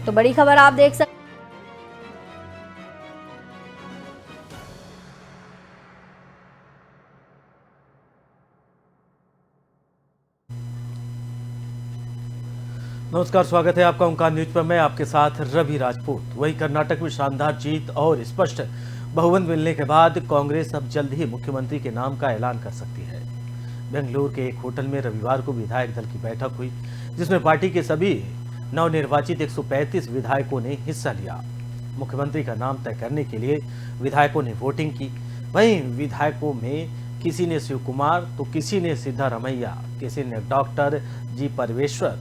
तो बड़ी खबर आप देख सकते नमस्कार, स्वागत है आपका ओंकार न्यूज पर। मैं आपके साथ रवि राजपूत। वही कर्नाटक में शानदार जीत और स्पष्ट बहुमत मिलने के बाद कांग्रेस अब जल्द ही मुख्यमंत्री के नाम का ऐलान कर सकती है। बेंगलुरु के एक होटल में रविवार को विधायक दल की बैठक हुई, जिसमें पार्टी के सभी नवनिर्वाचित 135 विधायकों ने हिस्सा लिया। मुख्यमंत्री का नाम तय करने के लिए विधायकों ने वोटिंग की। वहीं विधायकों में किसी ने शिव कुमार तो किसी ने सिद्धारमैया, किसी ने डॉक्टर जी परमेश्वर,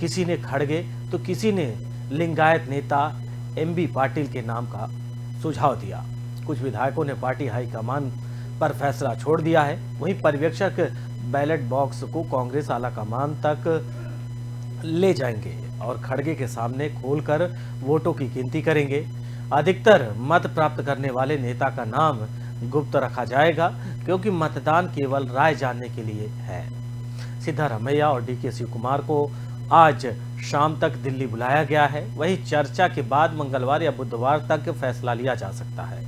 किसी ने खड़गे तो किसी ने लिंगायत नेता एमबी पाटिल के नाम का सुझाव दिया। कुछ विधायकों ने पार्टी हाईकमान पर फैसला छोड़ दिया है। वहीं पर्यवेक्षक बैलेट बॉक्स को कांग्रेस आलाकमान तक ले जाएंगे और खड़गे के सामने खोलकर वोटों की गिनती करेंगे। अधिकतर मत प्राप्त करने वाले नेता का नाम गुप्त रखा जाएगा, क्योंकि मतदान केवल राय जानने के लिए है। सिद्धारमैया और डीके शिव कुमार को आज शाम तक दिल्ली बुलाया गया है। वहीं चर्चा के बाद मंगलवार या बुधवार तक फैसला लिया जा सकता है।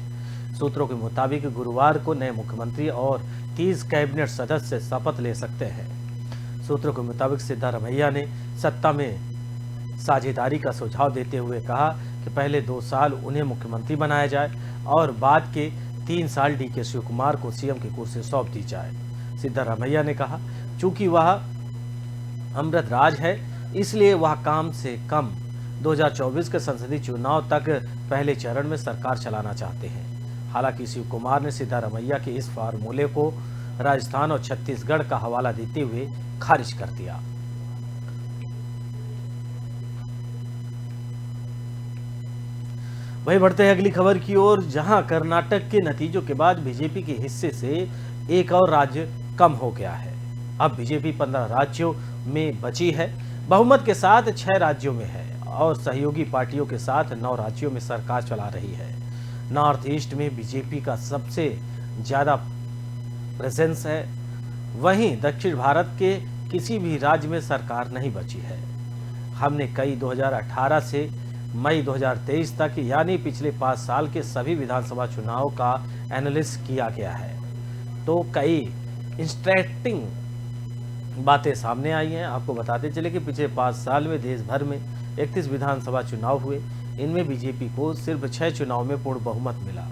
सूत्रों के मुताबिक गुरुवार को नए मुख्यमंत्री और 30 कैबिनेट सदस्य शपथ ले सकते हैं। सूत्रों के मुताबिक सिद्धारमैया ने सत्ता में साझेदारी का सुझाव देते हुए कहा कि पहले 2 साल उन्हें मुख्यमंत्री बनाया जाए और बाद के 3 साल डीके शिव कुमार को सीएम की कुर्सी सौंप दी जाए। सिद्धारमैया ने कहा, चूंकि वह अमृत राज है, इसलिए वह काम से कम 2024 के संसदीय चुनाव तक पहले चरण में सरकार चलाना चाहते हैं। हालांकि शिव कुमार ने सिद्धारमैया के इस फार्मूले को राजस्थान और छत्तीसगढ़ का हवाला देते हुए खारिज कर दिया। वहीं बढ़ते हैं अगली खबर की ओर, जहां कर्नाटक के नतीजों के बाद बीजेपी के हिस्से से एक और राज्य कम हो गया है। अब बीजेपी 15 राज्यों में बची है। बहुमत के साथ 6 राज्यों में है और सहयोगी पार्टियों के साथ 9 राज्यों में सरकार चला रही है। नॉर्थ ईस्ट में बीजेपी का सबसे ज्यादा प्रेजेंस है। वहीं दक्षिण भारत के किसी भी राज्य में सरकार नहीं बची है। हमने कई 2018 से मई 2023 तक यानी पिछले 5 साल के सभी विधानसभा चुनाव का एनालिसिस किया गया है, तो कई इंटरेस्टिंग बातें सामने आई हैं। आपको बताते चले कि पिछले 5 साल में देश भर में 31 विधानसभा चुनाव हुए। इनमें बीजेपी को सिर्फ 6 चुनाव में पूर्ण बहुमत मिला।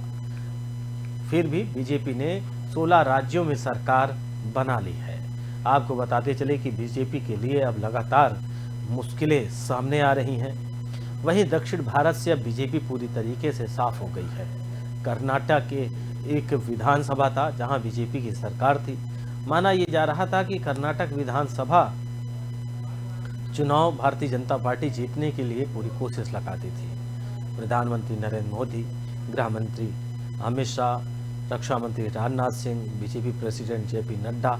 फिर भी बीजेपी ने 16 राज्यों में सरकार बना ली है। आपको बताते चले कि बीजेपी के लिए अब लगातार मुश्किलें सामने आ रही हैं। वहीं दक्षिण भारत से अब बीजेपी पूरी तरीके से साफ हो गई है। कर्नाटक के एक विधानसभा था जहां बीजेपी की सरकार थी। माना यह जा रहा था कि कर्नाटक विधानसभा चुनाव भारतीय जनता पार्टी जीतने के लिए पूरी कोशिश लगाती थी। प्रधानमंत्री नरेंद्र मोदी, गृह मंत्री अमित शाह, रक्षा मंत्री राजनाथ सिंह, बीजेपी प्रेसिडेंट जेपी नड्डा,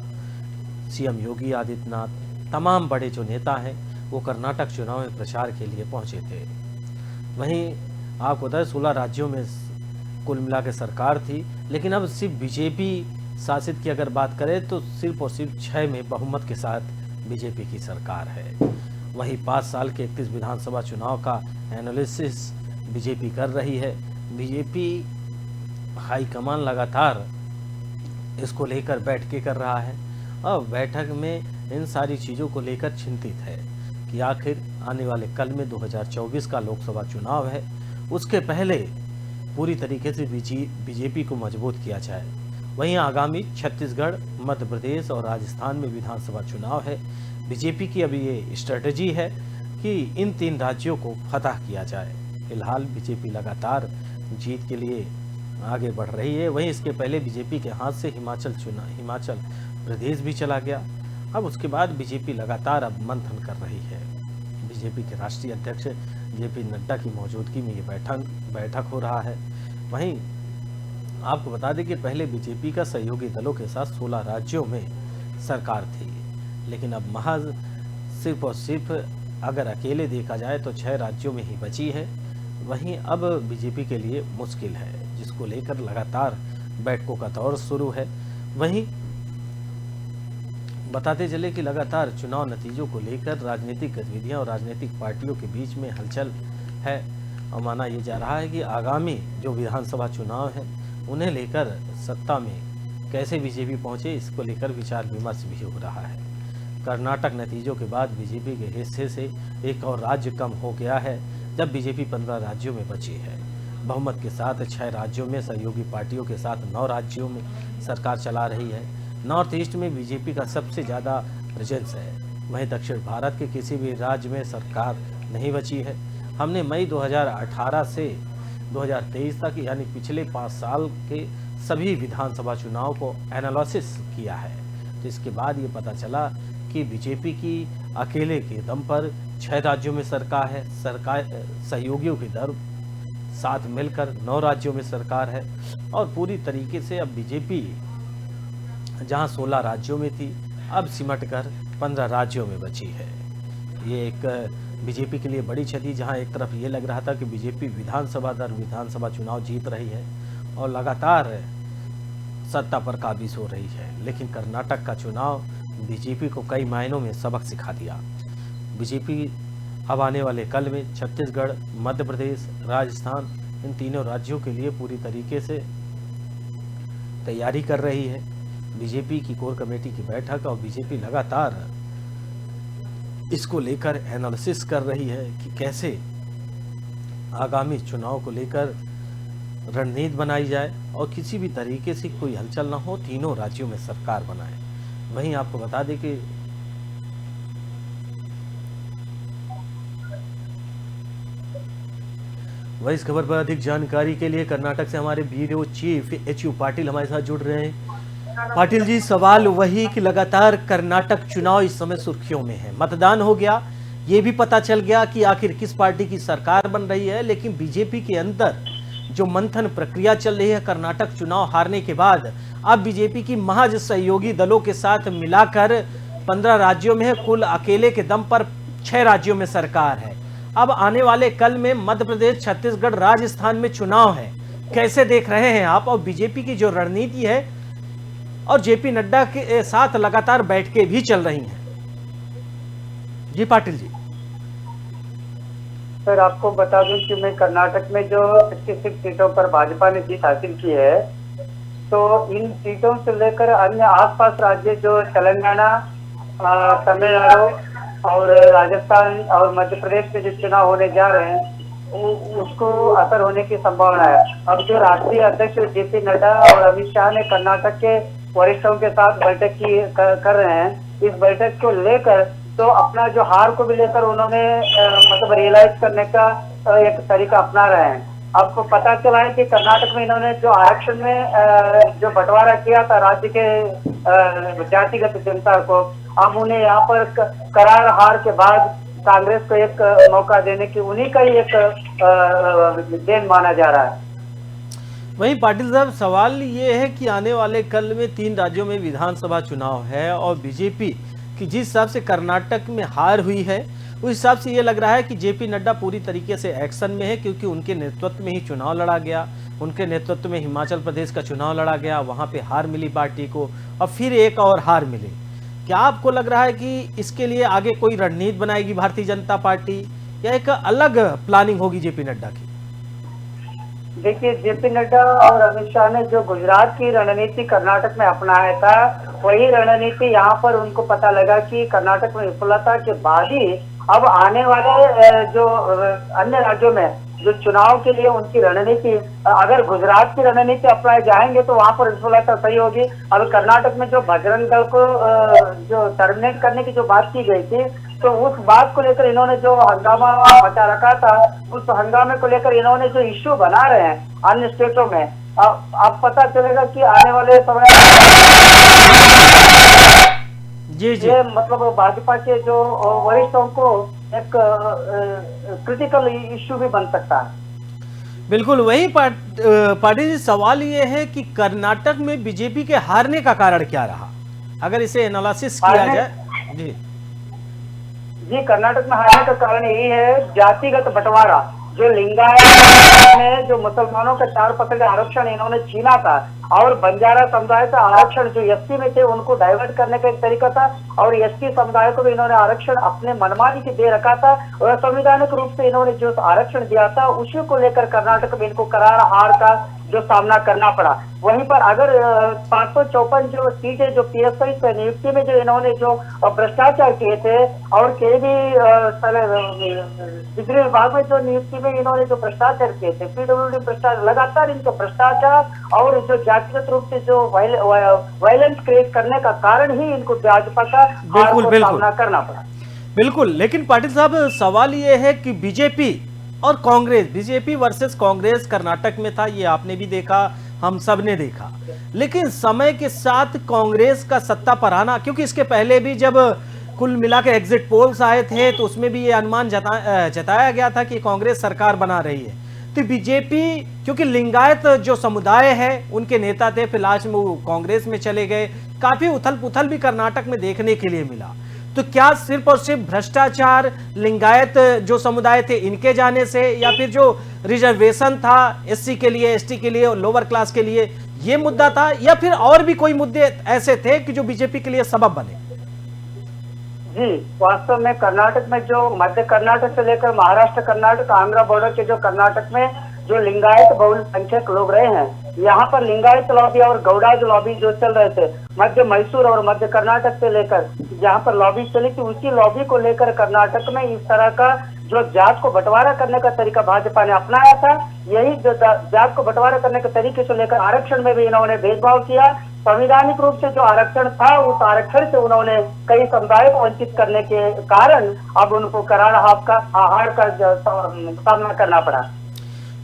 सीएम योगी आदित्यनाथ, तमाम बड़े जो नेता हैं वो कर्नाटक चुनाव में प्रचार के लिए पहुंचे थे। वहीं आपको बता 16 राज्यों में कुल मिला के सरकार थी, लेकिन अब सिर्फ बीजेपी शासित की अगर बात करें तो सिर्फ और सिर्फ 6 में बहुमत के साथ बीजेपी की सरकार है। वहीं 5 साल के 31 विधानसभा चुनाव का एनालिसिस बीजेपी कर रही है। बीजेपी हाईकमान लगातार इसको लेकर बैठकें कर रहा है और बैठक में इन सारी चीज़ों को लेकर चिंतित है कि आखिर आने वाले कल में 2024 का लोकसभा चुनाव है, उसके पहले पूरी तरीके से बीजेपी को मजबूत किया जाए। वहीं आगामी छत्तीसगढ़, मध्य प्रदेश और राजस्थान में विधानसभा चुनाव है। बीजेपी की अभी ये स्ट्रेटजी है कि इन 3 राज्यों को फतह किया जाए। फिलहाल बीजेपी लगातार जीत के लिए आगे बढ़ रही है। वहीं इसके पहले बीजेपी के हाथ से हिमाचल प्रदेश भी चला गया। अब उसके बाद बीजेपी लगातार अब मंथन कर रही है। बीजेपी के राष्ट्रीय अध्यक्ष जेपी नड्डा की मौजूदगी में ये बैठक हो रहा है। वहीं आपको बता दें कि पहले बीजेपी का सहयोगी दलों के साथ 16 राज्यों में सरकार थी, लेकिन अब महज सिर्फ और सिर्फ अगर अकेले देखा जाए तो 6 राज्यों में ही बची है। वहीं अब बीजेपी के लिए मुश्किल है, जिसको लेकर लगातार बैठकों का दौर शुरू है। वहीं बताते चले कि लगातार चुनाव नतीजों को लेकर राजनीतिक गतिविधियां और राजनीतिक पार्टियों के बीच में हलचल है और माना ये जा रहा है कि आगामी जो विधानसभा चुनाव है उन्हें लेकर सत्ता में कैसे बीजेपी पहुंचे, इसको लेकर विचार विमर्श भी हो रहा है। कर्नाटक नतीजों के बाद बीजेपी के हिस्से से एक और राज्य कम हो गया है, जब बीजेपी 15 राज्यों में बची है। बहुमत के साथ 6 राज्यों में, सहयोगी पार्टियों के साथ 9 राज्यों में सरकार चला रही है। नॉर्थ ईस्ट में बीजेपी का सबसे ज़्यादा प्रेजेंस है, वहीं दक्षिण भारत के किसी भी राज्य में सरकार नहीं बची है। हमने मई 2018 से 2023 तक यानी पिछले 5 साल के सभी विधानसभा चुनाव को एनालिसिस किया है, तो इसके बाद ये पता चला कि बीजेपी की अकेले के दम पर 6 राज्यों में सरकार है। सरकार सहयोगियों की दर साथ मिलकर 9 राज्यों में सरकार है और पूरी तरीके से अब बीजेपी जहां 16 राज्यों में थी अब सिमटकर 15 राज्यों में बची है। ये एक बीजेपी के लिए बड़ी क्षति, जहां एक तरफ ये लग रहा था कि बीजेपी विधानसभा दर विधानसभा चुनाव जीत रही है और लगातार सत्ता पर काबिज हो रही है, लेकिन कर्नाटक का चुनाव बीजेपी को कई मायनों में सबक सिखा दिया। बीजेपी अब आने वाले कल में छत्तीसगढ़, मध्य प्रदेश, राजस्थान इन तीनों राज्यों के लिए पूरी तरीके से तैयारी कर रही है। बीजेपी की कोर कमेटी की बैठक और बीजेपी लगातार इसको लेकर एनालिसिस कर रही है कि कैसे आगामी चुनाव को लेकर रणनीति बनाई जाए और किसी भी तरीके से कोई हलचल ना हो, तीनों राज्यों में सरकार बनाए। वहीं आपको बता दें कि वही इस खबर पर अधिक जानकारी के लिए कर्नाटक से हमारे ब्यूरो चीफ एचयू पाटिल हमारे साथ जुड़ रहे हैं। पाटिल जी, सवाल वही कि लगातार कर्नाटक चुनाव इस समय सुर्खियों में है। मतदान हो गया, ये भी पता चल गया कि आखिर किस पार्टी की सरकार बन रही है, लेकिन बीजेपी के अंदर जो मंथन प्रक्रिया चल रही है कर्नाटक चुनाव हारने के बाद, अब बीजेपी की महज सहयोगी दलों के साथ मिलाकर 15 राज्यों में है, कुल अकेले के दम पर 6 राज्यों में सरकार है। अब आने वाले कल में मध्य प्रदेश, छत्तीसगढ़, राजस्थान में चुनाव है, कैसे देख रहे हैं आप? और बीजेपी की जो रणनीति है और जेपी नड्डा के साथ लगातार बैठकें भी चल रही हैं। जी पाटिल जी। सर, आपको बता दूं कि मैं कर्नाटक में जो 66 सीटों पर भाजपा ने जीत हासिल की है, तो इन सीटों से लेकर अन्य आसपास राज्य जो तेलंगाना, तमिलनाडु और राजस्थान और मध्य प्रदेश में जो चुनाव होने जा रहे हैं उसको असर होने की संभावना है। अब जो राष्ट्रीय अध्यक्ष जेपी नड्डा और अमित शाह ने कर्नाटक के वरिष्ठों के साथ बैठक कर रहे हैं, इस बैठक को लेकर तो अपना जो हार को भी लेकर उन्होंने मतलब रियलाइज करने का एक तरीका अपना रहे हैं। आपको पता चला है कि कर्नाटक में इन्होंने जो आरक्षण में जो बंटवारा किया था राज्य के जातिगत जनता को, अब उन्हें यहाँ पर करार हार के बाद कांग्रेस को एक मौका देने की उन्हीं का ही एक देन माना जा रहा है। वहीं पाटिल साहब, सवाल ये है कि आने वाले कल में 3 राज्यों में विधानसभा चुनाव है और बीजेपी की जिस हिसाब से कर्नाटक में हार हुई है उस हिसाब से ये लग रहा है कि जेपी नड्डा पूरी तरीके से एक्शन में है, क्योंकि उनके नेतृत्व में ही चुनाव लड़ा गया, उनके नेतृत्व में हिमाचल प्रदेश का चुनाव लड़ा गया, वहां पे हार मिली पार्टी को और फिर एक और हार मिली। क्या आपको लग रहा है कि इसके लिए आगे कोई रणनीति बनाएगी भारतीय जनता पार्टी या एक अलग प्लानिंग होगी जेपी नड्डा की? देखिए, जेपी नड्डा और अमित शाह ने जो गुजरात की रणनीति कर्नाटक में अपनाया था, वही रणनीति यहाँ पर उनको पता लगा कि कर्नाटक में विफलता के बाद ही अब आने वाले जो अन्य राज्यों में जो चुनाव के लिए उनकी रणनीति, अगर गुजरात की रणनीति अपनाए जाएंगे तो वहां पर विफलता सही होगी। अब कर्नाटक में जो बजरंग दल को जो टर्मिनेट करने की जो बात की गई थी, तो उस बात को लेकर इन्होंने जो हंगामा मचा रखा था, उस हंगामे को लेकर इन्होंने जो इश्यू बना रहे हैं अन्य स्टेटों में, अब पता चलेगा कि आने वाले समय जी जी, ये मतलब भाजपा के जो वरिष्ठों को एक क्रिटिकल इश्यू भी बन सकता है। बिल्कुल। वही पाटिल जी, सवाल ये है कि कर्नाटक में बीजेपी के हारने का कारण क्या रहा, अगर इसे एनालिसिस किया जाए? जी जी, कर्नाटक में हारने का कारण यही है जातिगत बंटवारा। जो लिंगायत में जो मुसलमानों का 4% आरक्षण इन्होंने छीना था, और बंजारा समुदाय का आरक्षण जो एसटी में थे उनको डाइवर्ट करने का एक तरीका था, और एसटी समुदाय को भी इन्होंने आरक्षण अपने मनमानी के दे रखा था, और संवैधानिक रूप से इन्होंने जो आरक्षण दिया था उसी को लेकर कर्नाटक में इनको करार हार का जो सामना करना पड़ा। वहीं पर अगर 554 जो सीटें जो पीएसआई से नियुक्ति में जो इन्होंने जो भ्रष्टाचार किए थे, और के भी बिजली विभाग में जो नियुक्ति में इन्होंने जो भ्रष्टाचार किए थे, पीडब्ल्यूडी भ्रष्टाचार, लगातार इनको भ्रष्टाचार और जो जातिगत रूप से जो वायलेंस क्रिएट करने का कारण ही इनको भाजपा का हार को सामना करना पड़ा। बिल्कुल, लेकिन पाटिल साहब सवाल ये है कि बीजेपी और कांग्रेस, बीजेपी वर्सेस कांग्रेस कर्नाटक में था, ये आपने भी देखा, हम सब ने देखा, लेकिन समय के साथ कांग्रेस का सत्ता पर आना, क्योंकि इसके पहले भी जब कुल मिला के एग्जिट पोल्स आए थे तो उसमें भी ये अनुमान जताया गया था कि कांग्रेस सरकार बना रही है। तो बीजेपी, क्योंकि लिंगायत जो समुदाय है उनके नेता थे, फिर लास्ट में वो कांग्रेस में चले गए, काफी उथल पुथल भी कर्नाटक में देखने के लिए मिला। तो क्या सिर्फ और सिर्फ भ्रष्टाचार लिंगायत जो समुदाय थे इनके जाने से, या फिर जो रिजर्वेशन था एससी के लिए, एसटी के लिए और लोअर क्लास के लिए, ये मुद्दा था, या फिर और भी कोई मुद्दे ऐसे थे कि जो बीजेपी के लिए सबब बने? जी, वास्तव में कर्नाटक में जो मध्य कर्नाटक से लेकर महाराष्ट्र, कर्नाटक, आंध्र बॉर्डर के जो कर्नाटक में जो लिंगायत बहुसंख्यक लोग रहे हैं, यहाँ पर लिंगायत लॉबी और गौड़ाज लॉबी जो चल रहे थे मध्य मैसूर और मध्य कर्नाटक से लेकर, जहाँ पर लॉबी चली थी, उसी लॉबी को लेकर कर्नाटक में इस तरह का जो जात को बंटवारा करने का तरीका भाजपा ने अपनाया था। यही जो जात को बंटवारा करने के तरीके से लेकर आरक्षण में भी इन्होंने भेदभाव किया। संवैधानिक रूप से जो आरक्षण था उस आरक्षण से उन्होंने कई समुदाय को वंचित करने के कारण अब उनको करार हार का सामना करना पड़ा।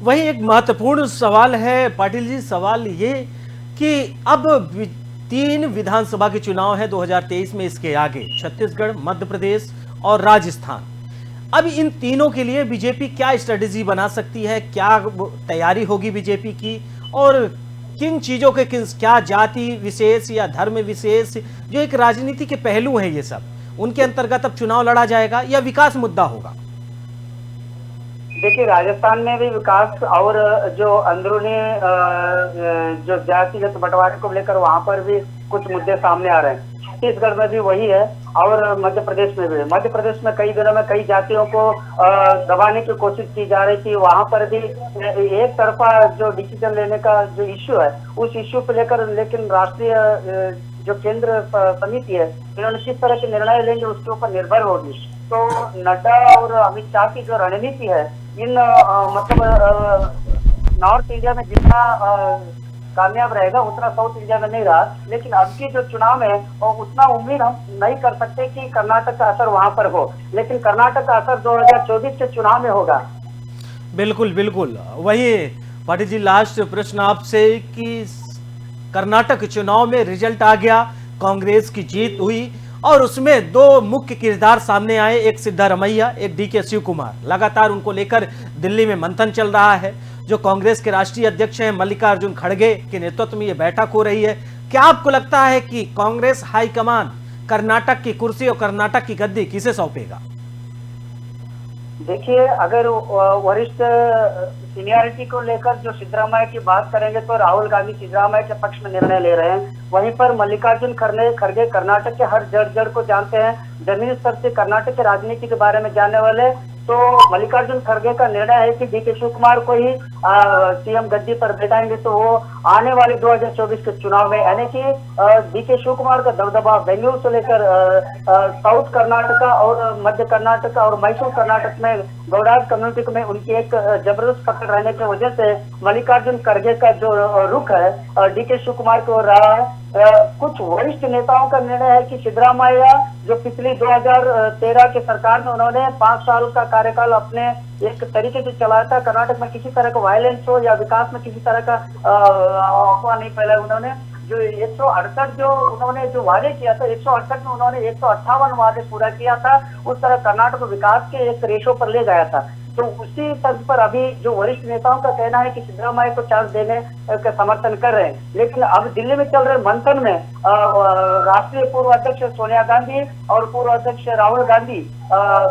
वही एक महत्वपूर्ण सवाल है पाटिल जी, सवाल ये कि अब 3 विधानसभा के चुनाव है 2023 में, इसके आगे छत्तीसगढ़, मध्य प्रदेश और राजस्थान। अब इन तीनों के लिए बीजेपी क्या स्ट्रेटेजी बना सकती है, क्या तैयारी होगी बीजेपी की, और किन चीजों के क्या जाति विशेष या धर्म विशेष जो एक राजनीति के पहलू हैं, ये सब उनके अंतर्गत अब चुनाव लड़ा जाएगा या विकास मुद्दा होगा? देखिए, राजस्थान में भी विकास और जो अंदरूनी जो जातिगत बंटवारे को लेकर वहां पर भी कुछ मुद्दे सामने आ रहे हैं। छत्तीसगढ़ में भी वही है, और मध्य प्रदेश में भी। मध्य प्रदेश में कई दिनों में कई जातियों को दबाने की कोशिश की जा रही थी, वहां पर भी एक तरफा जो डिसीजन लेने का जो इश्यू है उस इश्यू को लेकर, लेकिन राष्ट्रीय जो केंद्र समिति है इन्होंने किस तरह के निर्णय लेंगे उसके ऊपर निर्भर होगी। तो नड्डा और अमित शाह की जो रणनीति है इन मतलब नॉर्थ इंडिया में जितना कामयाब रहेगा उतना साउथ इंडिया में नहीं रहा, लेकिन अब की जो चुनाव है और उतना उम्मीद हम नहीं कर सकते कि कर्नाटक का असर वहां पर हो, लेकिन कर्नाटक का असर 2024 के चुनाव में होगा। बिल्कुल बिल्कुल। वही पाटिल जी, लास्ट प्रश्न आपसे कि कर्नाटक चुनाव में रिजल्ट आ गया, कांग्रेस की जीत हुई और उसमें 2 मुख्य किरदार सामने आए, एक सिद्धारमैया, एक डीके शिव कुमार। लगातार उनको लेकर दिल्ली में मंथन चल रहा है। जो कांग्रेस के राष्ट्रीय अध्यक्ष हैं मल्लिकार्जुन खड़गे के नेतृत्व में यह बैठक हो रही है। क्या आपको लगता है कि कांग्रेस हाईकमान कर्नाटक की कुर्सी और कर्नाटक की गद्दी किसे सौंपेगा? देखिए, अगर वरिष्ठ सीनियरिटी को लेकर जो सिद्धरामैया की बात करेंगे तो राहुल गांधी सिद्धरामैया के पक्ष में निर्णय ले रहे हैं। वहीं पर मल्लिकार्जुन खड़गे कर्नाटक के हर जड़ को जानते हैं, जमीनी स्तर से कर्नाटक की राजनीति के बारे में जानने वाले। तो मल्लिकार्जुन खड़गे का निर्णय है कि डीके शिव कुमार को ही सीएम गद्दी पर बैठाएंगे, तो वो आने वाले 2024 के चुनाव में, यानी कि डीके शिव कुमार का दबदबा बेंगलुरु से लेकर साउथ कर्नाटक और मध्य कर्नाटक और मैसूर कर्नाटक में गौड़ाज कम्युनिटी में उनकी एक जबरदस्त पकड़ रहने की वजह से मल्लिकार्जुन खड़गे का जो रुख है डीके शिव कुमार की ओर रहा है। कुछ वरिष्ठ नेताओं का निर्णय है कि सिद्धरामैया जो पिछली 2013 के सरकार में उन्होंने 5 साल का कार्यकाल अपने एक तरीके से चलाया था, कर्नाटक में किसी तरह का वायलेंस हो या विकास में किसी तरह का अफवाह नहीं फैला। उन्होंने जो 168 जो उन्होंने जो वादे किया था, 168 में उन्होंने 158 वादे पूरा किया था, उस तरह कर्नाटक को विकास के एक रेशो पर ले गया था। तो उसी तर्ज पर अभी जो वरिष्ठ नेताओं का कहना है कि सिद्धरामैया को चांस देने का समर्थन कर रहे हैं। लेकिन अब दिल्ली में चल रहे मंथन में राष्ट्रीय पूर्व अध्यक्ष सोनिया गांधी और पूर्व अध्यक्ष राहुल गांधी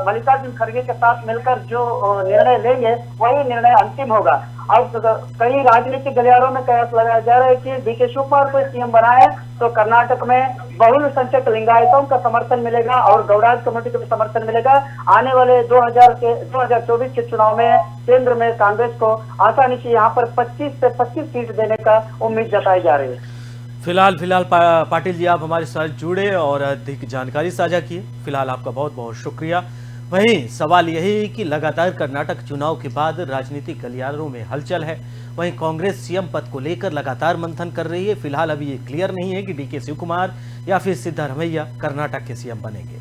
मल्लिकार्जुन खड़गे के साथ मिलकर जो निर्णय लेंगे वही निर्णय अंतिम होगा। अब कई राजनीतिक गलियारों में कयास लगाया जा रहा है कि डीके शिवकुमार को सीएम बनाए तो कर्नाटक में बहुसंख्यक लिंगायतों का समर्थन मिलेगा और गौड़ाज कमेटी को भी समर्थन मिलेगा। आने वाले 2024 के चुनाव में केंद्र में कांग्रेस को आसानी से यहाँ पर 25 से 25 सीट देने का उम्मीद जताई जा रही है। फिलहाल पाटिल जी, आप हमारे साथ जुड़े और अधिक जानकारी साझा किए, फिलहाल आपका बहुत बहुत शुक्रिया। वहीं सवाल यही है कि लगातार कर्नाटक चुनाव के बाद राजनीतिक गलियारों में हलचल है। वहीं कांग्रेस सीएम पद को लेकर लगातार मंथन कर रही है। फिलहाल अभी ये क्लियर नहीं है कि डीके शिवकुमार या फिर सिद्धरामैया कर्नाटक के सीएम बनेंगे।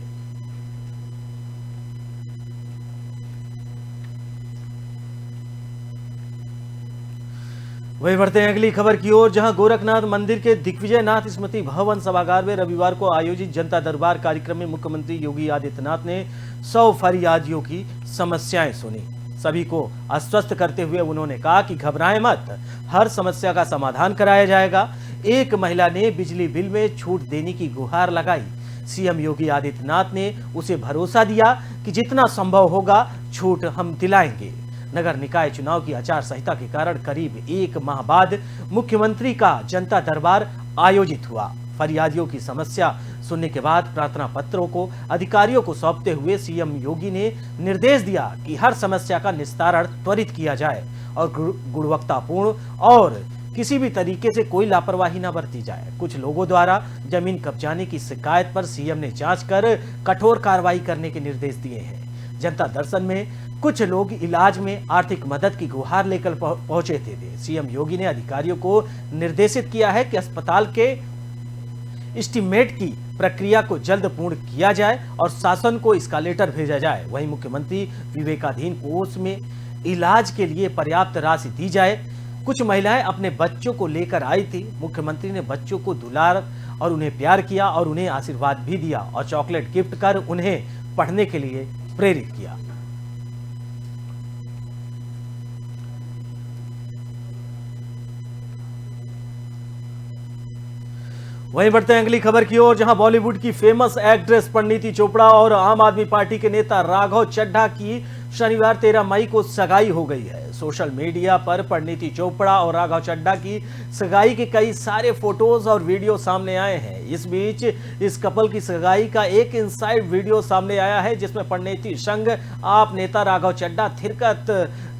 वही बढ़ते हैं अगली खबर की ओर, जहां गोरखनाथ मंदिर के दिग्विजयनाथ स्मृति भवन सभागार में रविवार को आयोजित जनता दरबार कार्यक्रम में मुख्यमंत्री योगी आदित्यनाथ ने 100 फरियादियों की समस्याएं सुनी। सभी को आश्वस्त करते हुए उन्होंने कहा कि घबराएं मत, हर समस्या का समाधान कराया जाएगा। एक महिला ने बिजली बिल में छूट देने की गुहार लगाई। सीएम योगी आदित्यनाथ ने उसे भरोसा दिया कि जितना संभव होगा छूट हम दिलाएंगे। नगर निकाय चुनाव की आचार संहिता के कारण करीब 1 माह बाद मुख्यमंत्री का जनता दरबार आयोजित हुआ। फरियादियों की समस्या सुनने के बाद प्रार्थना पत्रों को अधिकारियों को सौंपते हुए सीएम योगी ने निर्देश दिया कि हर समस्या का निस्तारण त्वरित किया जाए और गुणवत्तापूर्ण और किसी भी तरीके से कोई लापरवाही न बरती जाए। कुछ लोगों द्वारा जमीन कब्जाने की शिकायत पर सीएम ने जांच कर कठोर कार्रवाई करने के निर्देश दिए हैं। जनता दर्शन में कुछ लोग इलाज में आर्थिक मदद की गुहार लेकर पहुंचे थे। सीएम योगी ने अधिकारियों को निर्देशित किया है कि अस्पताल के एस्टीमेट की प्रक्रिया को जल्द पूर्ण किया जाए और शासन को इसका लेटर भेजा जाए। वहीं मुख्यमंत्री विवेकाधीन कोष में इलाज के लिए पर्याप्त राशि दी जाए। कुछ महिलाएं अपने बच्चों को लेकर आई थी। मुख्यमंत्री ने बच्चों को दुलार और उन्हें प्यार किया और उन्हें आशीर्वाद भी दिया और चॉकलेट गिफ्ट कर उन्हें पढ़ने के लिए प्रेरित किया। वहीं बढ़ते हैं अगली खबर की ओर, जहां बॉलीवुड की फेमस एक्ट्रेस परिणीति चोपड़ा और आम आदमी पार्टी के नेता राघव चड्ढा की शनिवार 13 मई को सगाई हो गई है। सोशल मीडिया पर परिणीति चोपड़ा और राघव चड्ढा की सगाई के कई सारे फोटोज और वीडियो सामने आए हैं। इस बीच इस कपल की सगाई का एक इनसाइड वीडियो सामने आया है, जिसमें परिणीति संग आप नेता राघव चड्ढा थिरकत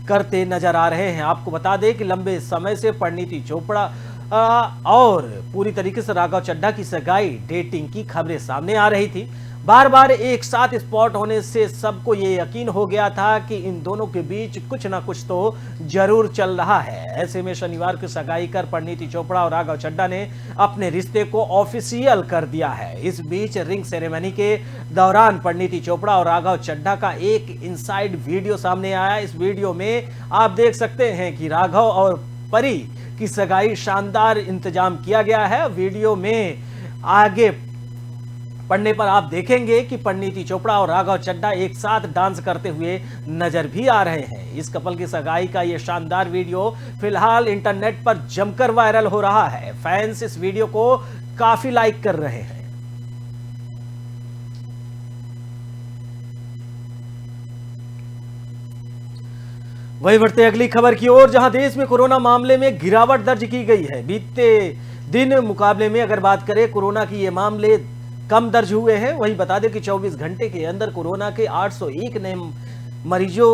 करते नजर आ रहे हैं। आपको बता दें कि लंबे समय से परिणीति चोपड़ा और पूरी तरीके से राघव चड्ढा की सगाई डेटिंग की खबरें सामने आ रही थी। बार बार एक साथ स्पॉट होने से सबको ये यकीन हो गया था कि इन दोनों के बीच कुछ ना कुछ तो जरूर चल रहा है। ऐसे में शनिवार की सगाई कर परिणीति चोपड़ा और राघव चड्ढा ने अपने रिश्ते को ऑफिशियल कर दिया है। इस बीच रिंग सेरेमनी के दौरान परिणीति चोपड़ा और राघव चड्ढा का एक इनसाइड वीडियो सामने आया। इस वीडियो में आप देख सकते हैं कि राघव और परी की सगाई शानदार इंतजाम किया गया है। वीडियो में आगे पढ़ने पर आप देखेंगे कि परिणीति चोपड़ा और राघव चड्ढा एक साथ डांस करते हुए नजर भी आ रहे हैं। इस कपल की सगाई का यह शानदार वीडियो फिलहाल इंटरनेट पर जमकर वायरल हो रहा है। फैंस इस वीडियो को काफी लाइक कर रहे हैं। वही बढ़ते अगली खबर की ओर, जहां देश में कोरोना मामले में गिरावट दर्ज की गई है। बीते दिन मुकाबले में अगर बात करें कोरोना की ये मामले कम दर्ज हुए हैं। वहीं बता दें कि 24 घंटे के अंदर कोरोना के 801 नए मरीजों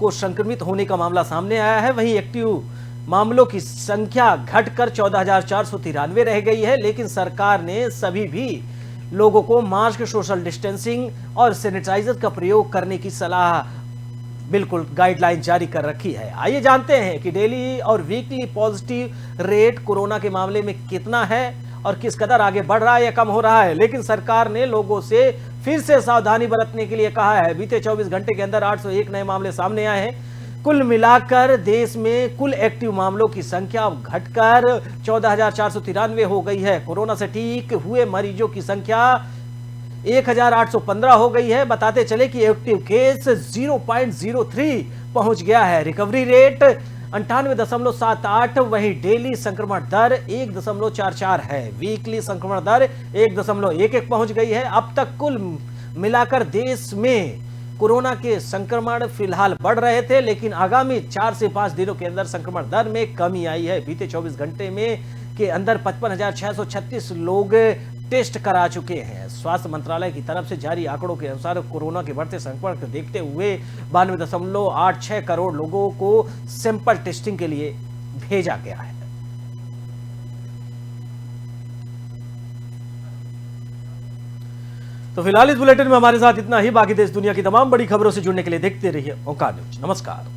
को संक्रमित होने का मामला सामने आया है। वहीं एक्टिव मामलों की संख्या घटकर 14,493 रह गई है। लेकिन सरकार ने सभी भी लोगों को मास्क, सोशल डिस्टेंसिंग और सैनिटाइजर का प्रयोग करने की सलाह बिल्कुल गाइडलाइन जारी कर रखी है। आइए जानते हैं कि डेली और वीकली पॉजिटिव रेट कोरोना के मामले में कितना है और किस कदर आगे बढ़ रहा है या कम हो रहा है। लेकिन सरकार ने लोगों से फिर से सावधानी बरतने के लिए कहा है। बीते 24 घंटे के अंदर 801 नए मामले सामने आए हैं। कुल मिलाकर देश में कुल एक्टिव मामलों की संख्या घटकर 14,493 हो गई है। कोरोना से ठीक हुए मरीजों की संख्या 1815 हो गई है। बताते चले कि एक्टिव केस 0.03 पहुंच गया है। रिकवरी रेट 98.78, वहीं डेली संक्रमण दर 1.44 है। वीकली संक्रमण दर 1.11 पहुंच गई है। अब तक कुल मिलाकर देश में कोरोना के संक्रमण फिलहाल बढ़ रहे थे, लेकिन आगामी 4 से 5 दिनों के अंदर संक्रमण दर में कमी आई है। बीते 24 घंटे में के अंदर 55,636 लोग टेस्ट करा चुके हैं। स्वास्थ्य मंत्रालय की तरफ से जारी आंकड़ों के अनुसार कोरोना के बढ़ते संक्रमण को देखते हुए 92.86 करोड़ लोगों को सैंपल टेस्टिंग के लिए भेजा गया है। तो फिलहाल इस बुलेटिन में हमारे साथ इतना ही। बाकी देश दुनिया की तमाम बड़ी खबरों से जुड़ने के लिए देखते रहिए ओंकार न्यूज। नमस्कार।